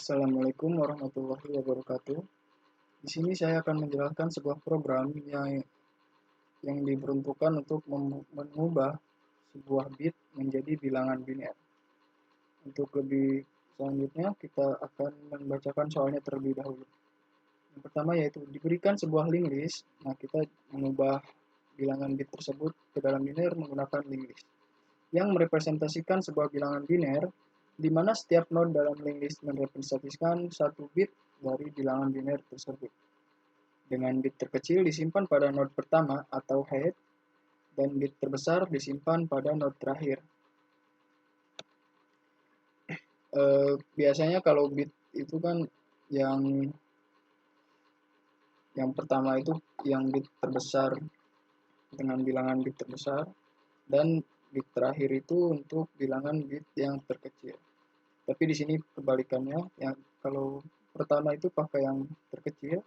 Assalamualaikum warahmatullahi wabarakatuh. Di sini saya akan menjelaskan sebuah program yang diperuntukkan untuk mengubah sebuah bit menjadi bilangan biner. Untuk lebih selanjutnya, kita akan membacakan soalnya terlebih dahulu. Yang pertama yaitu diberikan sebuah linked list. Nah, kita mengubah bilangan bit tersebut ke dalam biner menggunakan linked list yang merepresentasikan sebuah bilangan biner di mana setiap node dalam linked list merepresentasikan satu bit dari bilangan biner tersebut. Dengan bit terkecil disimpan pada node pertama atau head, dan bit terbesar disimpan pada node terakhir. Biasanya kalau bit itu kan yang pertama itu yang bit terbesar dengan bilangan bit terbesar, dan bit terakhir itu untuk bilangan bit yang terkecil. Tapi di sini kebalikannya, yang kalau pertama itu pakai yang terkecil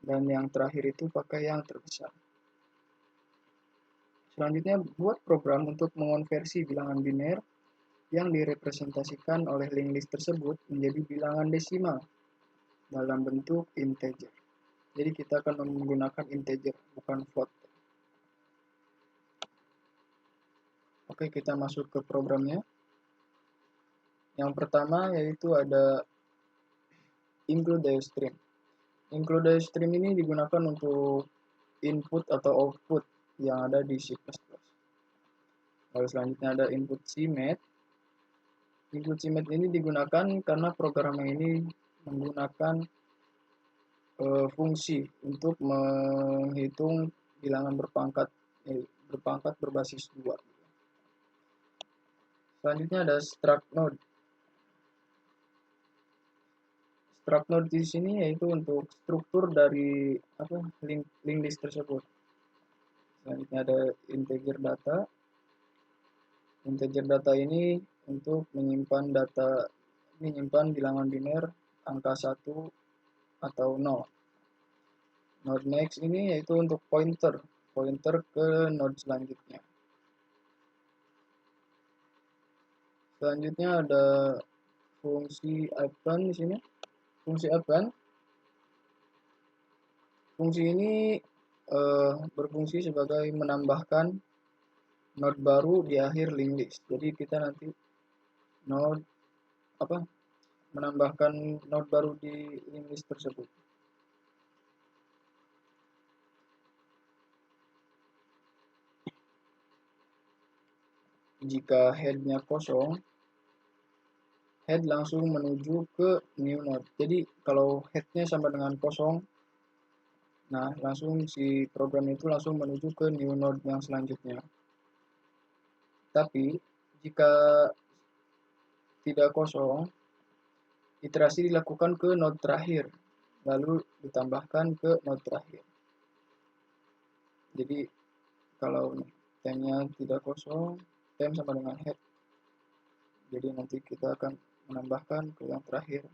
dan yang terakhir itu pakai yang terbesar. Selanjutnya, buat program untuk mengonversi bilangan biner yang direpresentasikan oleh linked list tersebut menjadi bilangan desimal dalam bentuk integer. Jadi kita akan menggunakan integer, bukan float. Oke, kita masuk ke programnya. Yang pertama yaitu ada include diastream. Include diastream ini digunakan untuk input atau output yang ada di C++. Lalu selanjutnya ada input CMath. Input CMath ini digunakan karena program ini menggunakan fungsi untuk menghitung bilangan berpangkat berbasis 2. Selanjutnya ada struct node. Struct node di sini yaitu untuk struktur dari linked list tersebut. Selanjutnya ada integer data. Integer data ini untuk menyimpan bilangan biner angka 1 atau 0. Node next ini yaitu untuk pointer ke node selanjutnya. Selanjutnya ada fungsi append di sini. Fungsi append. Fungsi ini berfungsi sebagai menambahkan node baru di akhir linked list. Jadi kita nanti menambahkan node baru di linked list tersebut. Jika headnya kosong, head langsung menuju ke new node. Jadi kalau headnya sama dengan kosong, nah langsung si program itu langsung menuju ke new node yang selanjutnya. Tapi jika tidak kosong, iterasi dilakukan ke node terakhir, lalu ditambahkan ke node terakhir. Jadi kalau time-nya tidak kosong, time sama dengan head. Jadi nanti kita akan menambahkan ke yang terakhir.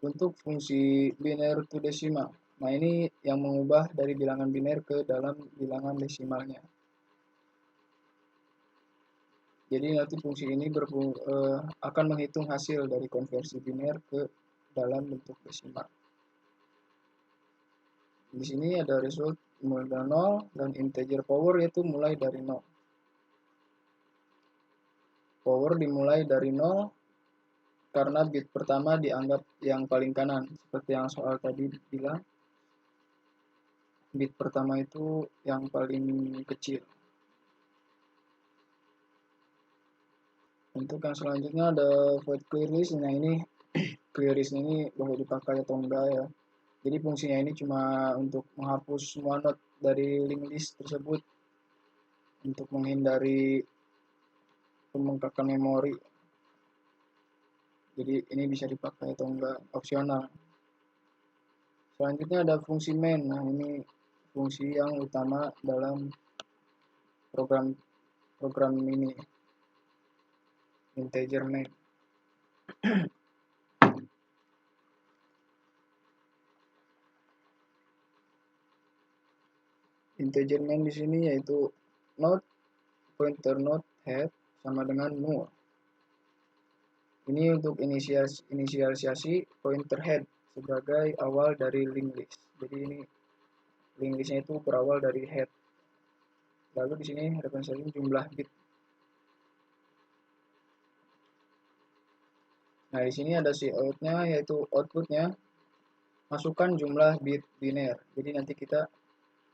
Untuk fungsi biner to decimal. Nah, ini yang mengubah dari bilangan biner ke dalam bilangan desimalnya. Jadi nanti fungsi ini akan menghitung hasil dari konversi biner ke dalam bentuk desimal. Di sini ada result mulai dari 0 dan integer power yaitu mulai dari 0. Power dimulai dari 0 karena bit pertama dianggap yang paling kanan. Seperti yang soal tadi bilang, bit pertama itu yang paling kecil. Untuk yang selanjutnya ada void clear list. Nah, ini clear list ini boleh dipakai atau enggak ya. Jadi fungsinya ini cuma untuk menghapus semua node dari linked list tersebut untuk menghindari pembengkakan memori. Jadi ini bisa dipakai atau enggak, opsional. Selanjutnya ada fungsi main. Nah, ini fungsi yang utama dalam program ini, integer main. Integer main di sini yaitu node, pointer node, head, sama dengan 0. Ini untuk inisialisasi pointer head sebagai awal dari linked list. Jadi ini linked listnya itu berawal dari head. Lalu di sini representasi jumlah bit. Nah, di sini ada cout-nya, yaitu outputnya masukkan jumlah bit biner. Jadi nanti kita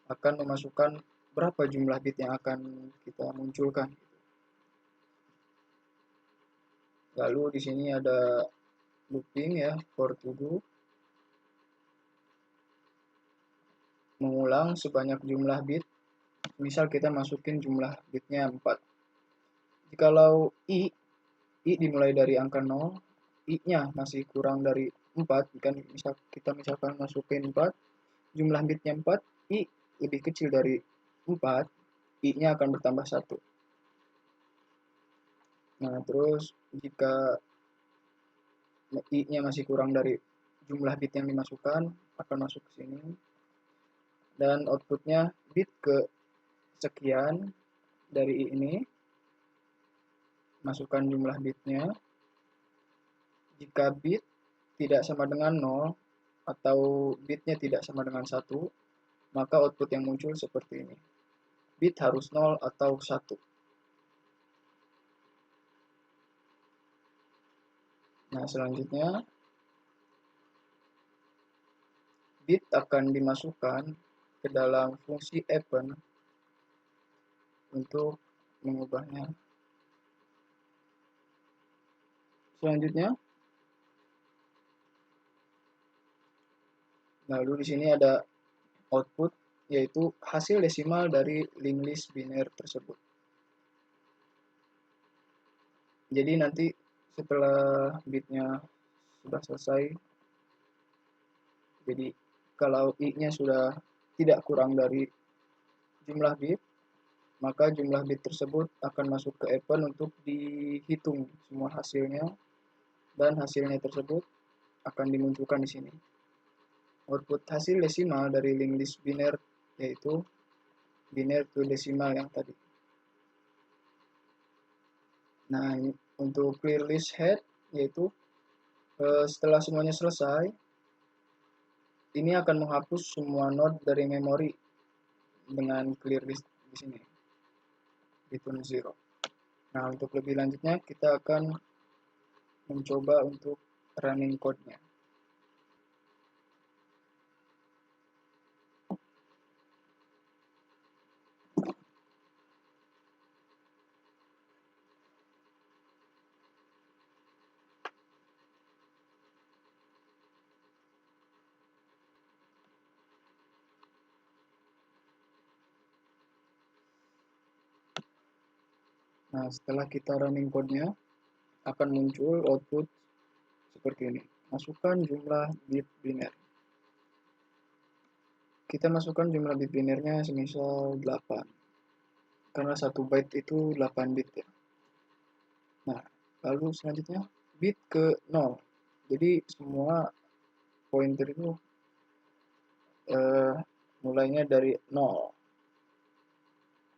akan memasukkan berapa jumlah bit yang akan kita munculkan. Lalu di sini ada looping ya, for to do, mengulang sebanyak jumlah bit. Misal kita masukin jumlah bitnya 4. Jikalau i dimulai dari angka 0, i-nya masih kurang dari 4, kan kita misalkan masukin 4, jumlah bitnya 4, i lebih kecil dari 4, i-nya akan bertambah 1. Nah, terus jika i-nya masih kurang dari jumlah bit yang dimasukkan, akan masuk ke sini. Dan outputnya bit ke sekian dari i ini, masukkan jumlah bitnya. Jika bit tidak sama dengan 0 atau bitnya tidak sama dengan 1, maka output yang muncul seperti ini. Bit harus 0 atau 1. Nah, selanjutnya bit akan dimasukkan ke dalam fungsi append untuk mengubahnya. Selanjutnya, lalu di sini ada output, yaitu hasil desimal dari linked list biner tersebut. Jadi nanti setelah bitnya sudah selesai, jadi kalau i-nya sudah tidak kurang dari jumlah bit, maka jumlah bit tersebut akan masuk ke append untuk dihitung semua hasilnya, dan hasilnya tersebut akan dimunculkan di sini. Output hasil desimal dari linked list biner yaitu biner to desimal yang tadi. Nah, untuk clear list head yaitu setelah semuanya selesai, ini akan menghapus semua node dari memori dengan clear list di sini, return 0. Nah, untuk lebih lanjutnya kita akan mencoba untuk running code-nya. Nah, setelah kita running code-nya, akan muncul output seperti ini. Masukkan jumlah bit biner. Kita masukkan jumlah bit binernya semisal 8. Karena 1 byte itu 8 bit ya. Nah, lalu selanjutnya bit ke 0. Jadi semua pointer itu mulainya dari 0.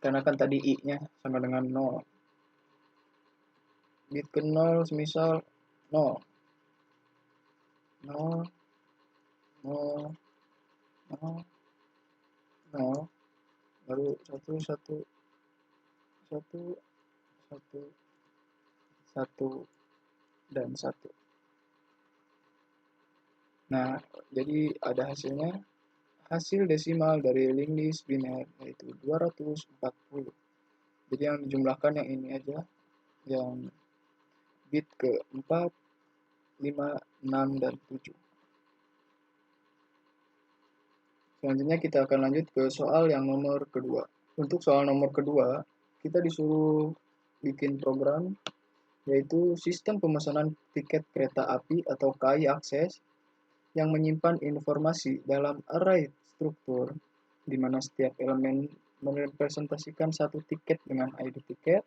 Karena kan tadi i-nya sama dengan 0. Bit ke 0 semisal 0. 0, 0, 0, 0, lalu 1, 1, 1, 1, 1, dan 1. Nah, jadi ada hasilnya. Hasil desimal dari linked list biner yaitu 240. Jadi yang dijumlahkan yang ini aja, yang bit ke 4, 5, 6, dan 7. Selanjutnya kita akan lanjut ke soal yang nomor kedua. Untuk soal nomor kedua, kita disuruh bikin program, yaitu sistem pemesanan tiket kereta api atau KAI akses yang menyimpan informasi dalam array struktur, di mana setiap elemen merepresentasikan satu tiket dengan ID tiket,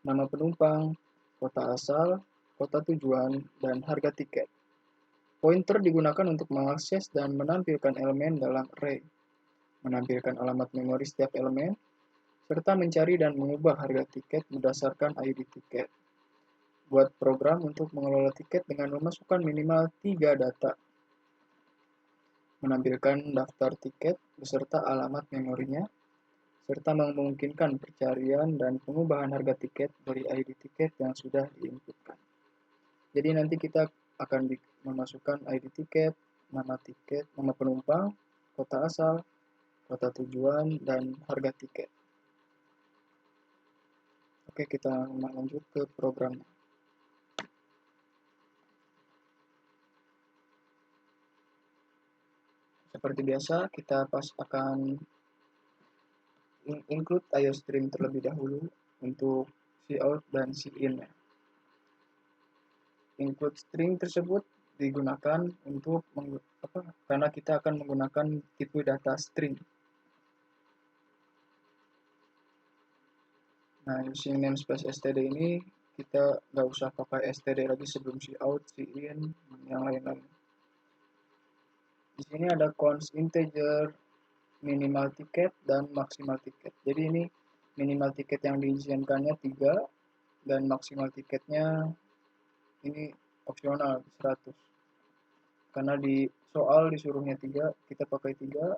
nama penumpang, kota asal, kota tujuan, dan harga tiket. Pointer digunakan untuk mengakses dan menampilkan elemen dalam array, menampilkan alamat memori setiap elemen, serta mencari dan mengubah harga tiket berdasarkan ID tiket. Buat program untuk mengelola tiket dengan memasukkan minimal 3 data, menampilkan daftar tiket beserta alamat memorinya, serta memungkinkan pencarian dan pengubahan harga tiket dari ID tiket yang sudah diinputkan. Jadi nanti kita akan memasukkan ID tiket, nama penumpang, kota asal, kota tujuan, dan harga tiket. Oke, kita lanjut ke programnya. Seperti biasa, kita akan include IOStream terlebih dahulu untuk cout dan in. Include string tersebut digunakan untuk karena kita akan menggunakan tipe data string. Nah, using namespace std ini kita nggak usah pakai std lagi sebelum cout, in, yang lain-lain. Di sini ada const integer, minimal tiket, dan maksimal tiket. Jadi ini minimal tiket yang diizinkannya 3 dan maksimal tiketnya ini opsional 100. Karena di soal disuruhnya 3, kita pakai 3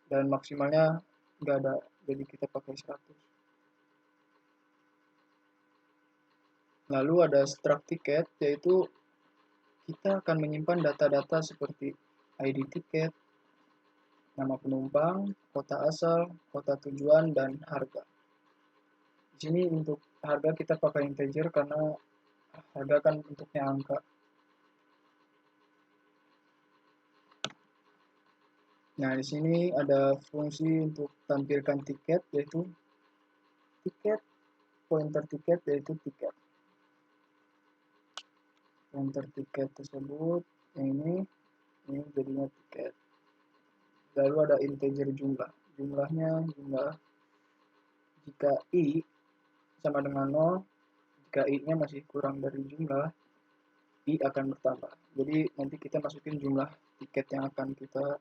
dan maksimalnya nggak ada, jadi kita pakai 100. Lalu ada struct tiket, yaitu kita akan menyimpan data-data seperti ID tiket, nama penumpang, kota asal, kota tujuan, dan harga. Di sini untuk harga kita pakai integer karena harga kan bentuknya angka. Nah, di sini ada fungsi untuk tampilkan tiket, yaitu tiket, pointer tiket, yaitu tiket. Pointer tiket tersebut, ini jadinya tiket. Lalu ada integer jumlah. Jumlahnya jumlah jika i sama dengan 0, jika i-nya masih kurang dari jumlah, i akan bertambah. Jadi nanti kita masukin jumlah tiket yang akan kita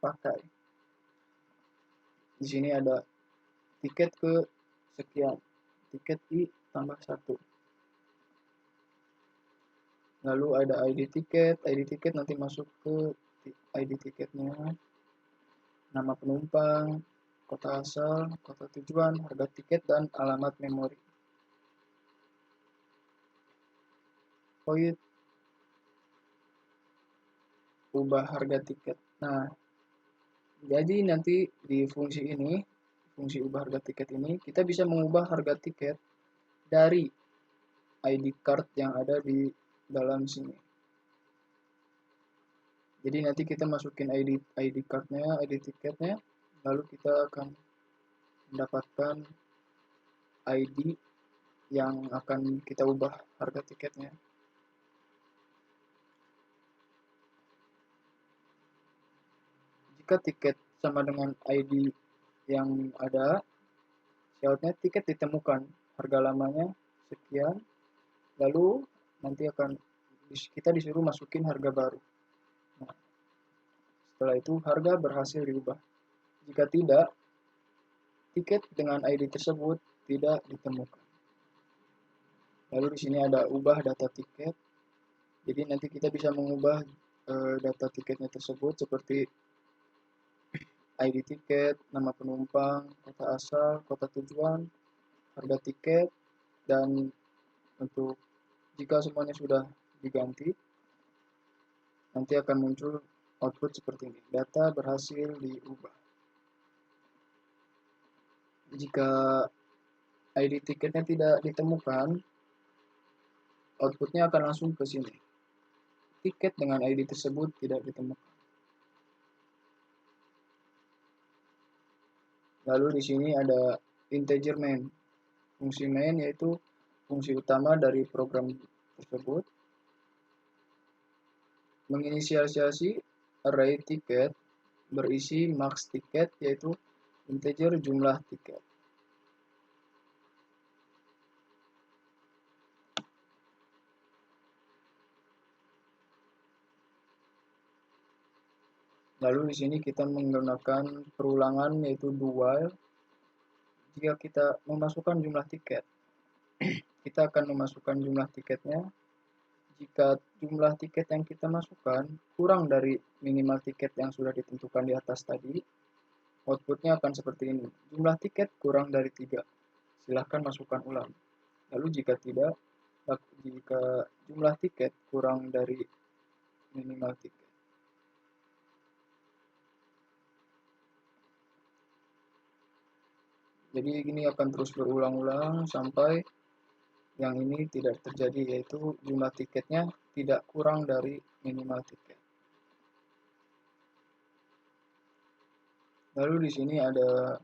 pakai. Di sini ada tiket ke sekian, tiket i tambah 1. Lalu ada ID tiket nanti masuk ke ID tiketnya, nama penumpang, kota asal, kota tujuan, harga tiket, dan alamat memori. Void ubah harga tiket. Nah, jadi nanti di fungsi ini, fungsi ubah harga tiket ini, kita bisa mengubah harga tiket dari ID card yang ada di dalam sini. Jadi nanti kita masukin ID cardnya, ID tiketnya, lalu kita akan mendapatkan ID yang akan kita ubah harga tiketnya. Jika tiket sama dengan ID yang ada, syaratnya tiket ditemukan, harga lamanya sekian, lalu nanti akan kita disuruh masukin harga baru. Nah, setelah itu harga berhasil diubah. Jika tidak, tiket dengan ID tersebut tidak ditemukan. Lalu di sini ada ubah data tiket. Jadi nanti kita bisa mengubah data tiketnya tersebut seperti ID tiket, nama penumpang, kota asal, kota tujuan, harga tiket, dan untuk jika semuanya sudah diganti, nanti akan muncul output seperti ini. Data berhasil diubah. Jika ID tiketnya tidak ditemukan, outputnya akan langsung ke sini. Tiket dengan ID tersebut tidak ditemukan. Lalu di sini ada integer main. Fungsi main yaitu fungsi utama dari program tersebut. Menginisialisasi array tiket berisi max tiket yaitu integer jumlah tiket. Lalu di sini kita menggunakan perulangan yaitu do while jika kita memasukkan jumlah tiket, kita akan memasukkan jumlah tiketnya. Jika jumlah tiket yang kita masukkan kurang dari minimal tiket yang sudah ditentukan di atas tadi, outputnya akan seperti ini. Jumlah tiket kurang dari 3. Silahkan masukkan ulang. Lalu jika tidak, jika jumlah tiket kurang dari minimal tiket. Jadi ini akan terus berulang-ulang sampai yang ini tidak terjadi, yaitu jumlah tiketnya tidak kurang dari minimal tiket. Lalu di sini ada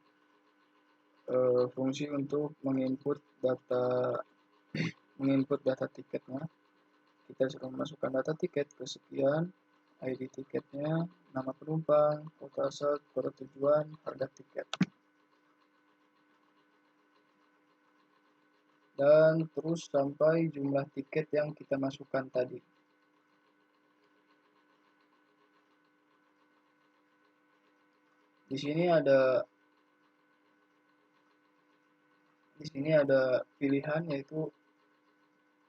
fungsi untuk menginput data tiketnya. Kita sudah memasukkan data tiket kesekian, ID tiketnya, nama penumpang, kota asal, kota tujuan, harga tiket. Dan terus sampai jumlah tiket yang kita masukkan tadi. Di sini ada pilihan, yaitu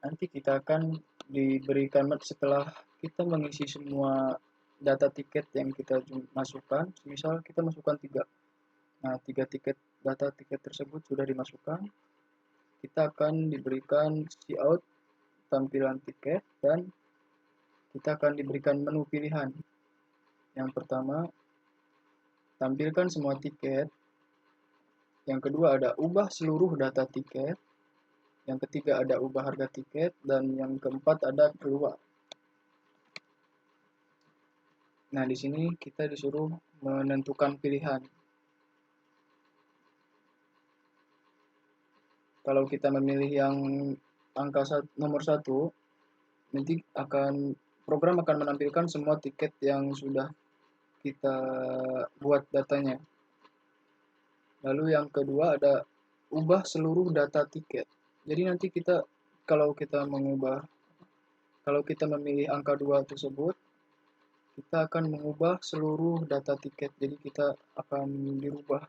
nanti kita akan diberikan setelah kita mengisi semua data tiket yang kita masukkan. Misal kita masukkan 3. Nah, 3 data tiket tersebut sudah dimasukkan. Kita akan diberikan see-out tampilan tiket, dan kita akan diberikan menu pilihan. Yang pertama, tampilkan semua tiket. Yang kedua ada ubah seluruh data tiket. Yang ketiga ada ubah harga tiket. Dan yang keempat ada keluar. Nah, di sini kita disuruh menentukan pilihan. Kalau kita memilih yang angka nomor 1, nanti program akan menampilkan semua tiket yang sudah kita buat datanya. Lalu yang kedua ada ubah seluruh data tiket. Jadi nanti kalau kita memilih angka 2 tersebut, kita akan mengubah seluruh data tiket. Jadi kita akan dirubah.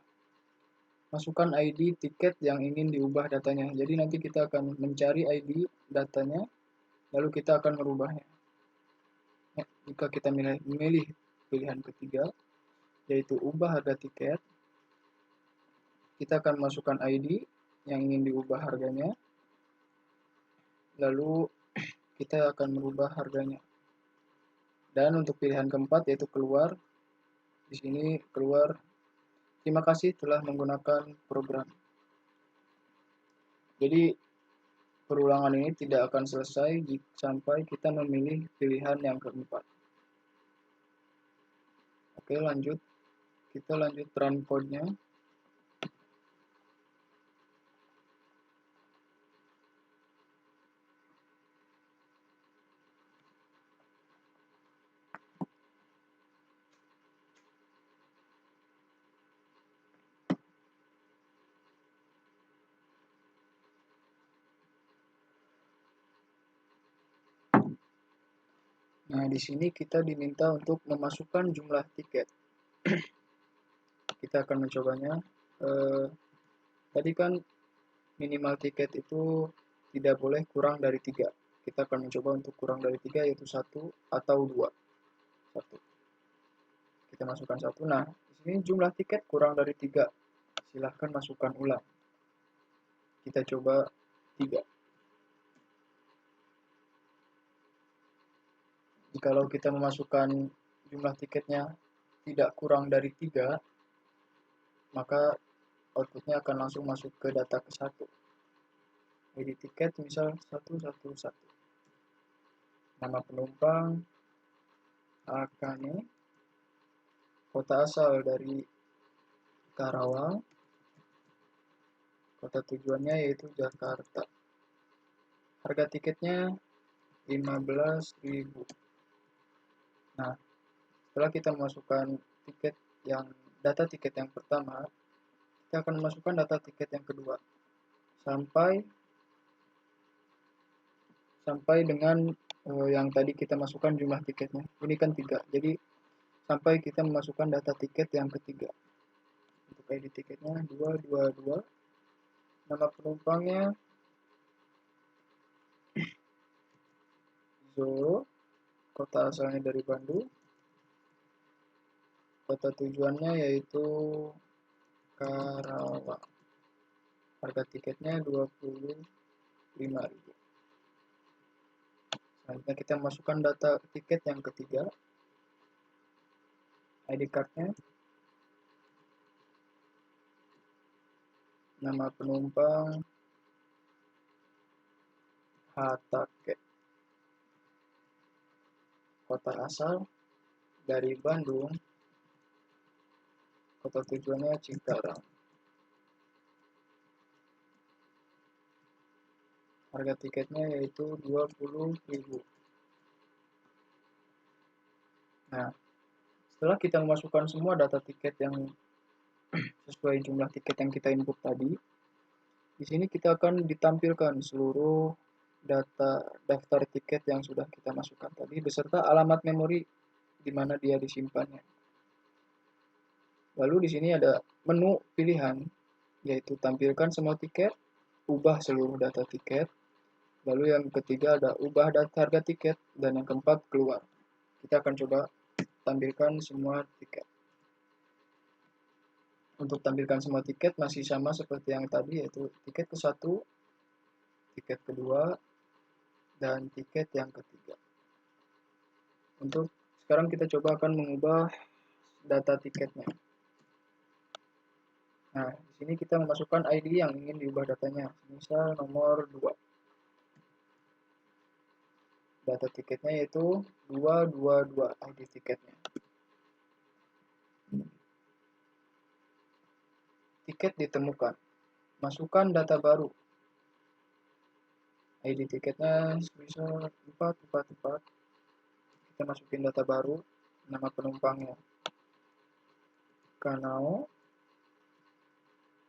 Masukkan ID tiket yang ingin diubah datanya. Jadi nanti kita akan mencari ID datanya, lalu kita akan merubahnya. Jika kita memilih pilihan ketiga, yaitu ubah harga tiket, kita akan masukkan ID yang ingin diubah harganya, lalu kita akan merubah harganya. Dan untuk pilihan keempat, yaitu keluar, di sini keluar, terima kasih telah menggunakan program. Jadi perulangan ini tidak akan selesai sampai kita memilih pilihan yang keempat. Oke, lanjut. Kita lanjut run code-nya. Nah, di sini kita diminta untuk memasukkan jumlah tiket. Kita akan mencobanya. Tadi kan minimal tiket itu tidak boleh kurang dari 3. Kita akan mencoba untuk kurang dari 3, yaitu 1 atau 2. 1. Kita masukkan 1. Nah, di sini jumlah tiket kurang dari 3. Silahkan masukkan ulang. Kita coba 3. Jikalau kita memasukkan jumlah tiketnya tidak kurang dari 3, maka outputnya akan langsung masuk ke data ke 1. Jadi tiket misal 111. Nama penumpang Akane, kota asal dari Karawang, kota tujuannya yaitu Jakarta. Harga tiketnya 15.000. Nah, setelah kita memasukkan data tiket yang pertama, kita akan memasukkan data tiket yang kedua sampai dengan yang tadi kita masukkan jumlah tiketnya. Ini kan 3. Jadi sampai kita memasukkan data tiket yang ketiga. Untuk ID tiketnya 222. Nama penumpangnya Zoro, kota asalnya dari Bandung, kota tujuannya yaitu Karawang. Harga tiketnya 25.000. Selanjutnya kita masukkan data tiket yang ketiga, ID cardnya, nama penumpang Hatake, kota asal dari Bandung, kota tujuannya Cikarang. Harga tiketnya yaitu 20.000. Nah, setelah kita memasukkan semua data tiket yang sesuai jumlah tiket yang kita input tadi, di sini kita akan ditampilkan seluruh data daftar tiket yang sudah kita masukkan tadi beserta alamat memori di mana dia disimpannya. Lalu di sini ada menu pilihan, yaitu tampilkan semua tiket, ubah seluruh data tiket. Lalu yang ketiga ada ubah data harga tiket, dan yang keempat keluar. Kita akan coba tampilkan semua tiket. Untuk tampilkan semua tiket masih sama seperti yang tadi, yaitu tiket ke-1, tiket kedua, dan tiket yang ketiga. Untuk sekarang kita coba akan mengubah data tiketnya. Nah, di sini kita memasukkan ID yang ingin diubah datanya, misal nomor 2. Data tiketnya yaitu 222 ID tiketnya. Tiket ditemukan. Masukkan data baru. ID tiketnya misal 444. Kita masukin data baru, nama penumpangnya Kanao,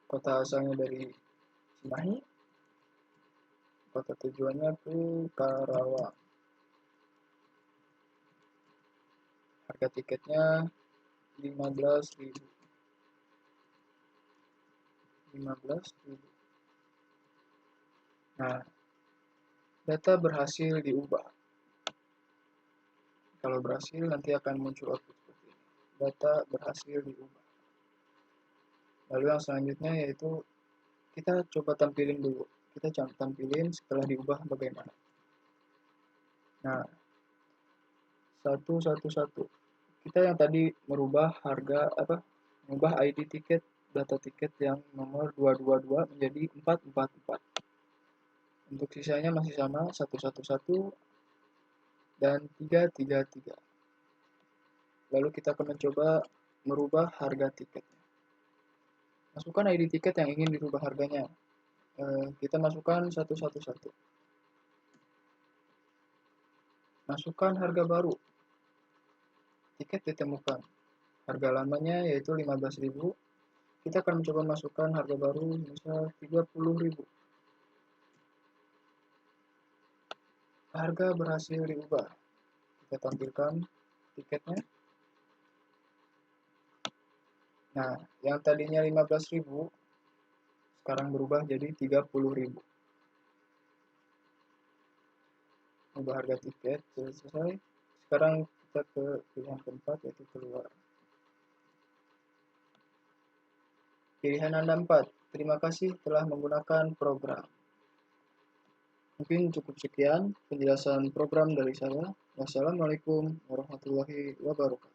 kota asalnya dari Cimahi, kota tujuannya ke Karawang. Harga tiketnya 15.000. Nah, data berhasil diubah. Kalau berhasil nanti akan muncul output seperti ini. Data berhasil diubah. Lalu yang selanjutnya yaitu kita coba tampilin dulu. Kita tampilin setelah diubah bagaimana. Nah, satu. Kita yang tadi merubah merubah ID tiket, data tiket yang nomor 222 menjadi 444. Untuk sisanya masih sama, 111 dan 333. Lalu kita akan mencoba merubah harga tiketnya. Masukkan ID tiket yang ingin dirubah harganya. Kita masukkan 111. Masukkan harga baru. Tiket ditemukan. Harga lamanya yaitu 15.000. Kita akan mencoba masukkan harga baru misal 30.000. Harga berhasil diubah. Kita tampilkan tiketnya. Nah, yang tadinya 15.000 sekarang berubah jadi 30.000. Ubah harga tiket selesai. Sekarang kita ke pilihan keempat yaitu keluar. Pilihan Anda 4. Terima kasih telah menggunakan program. Mungkin cukup sekian penjelasan program dari saya. Wassalamualaikum warahmatullahi wabarakatuh.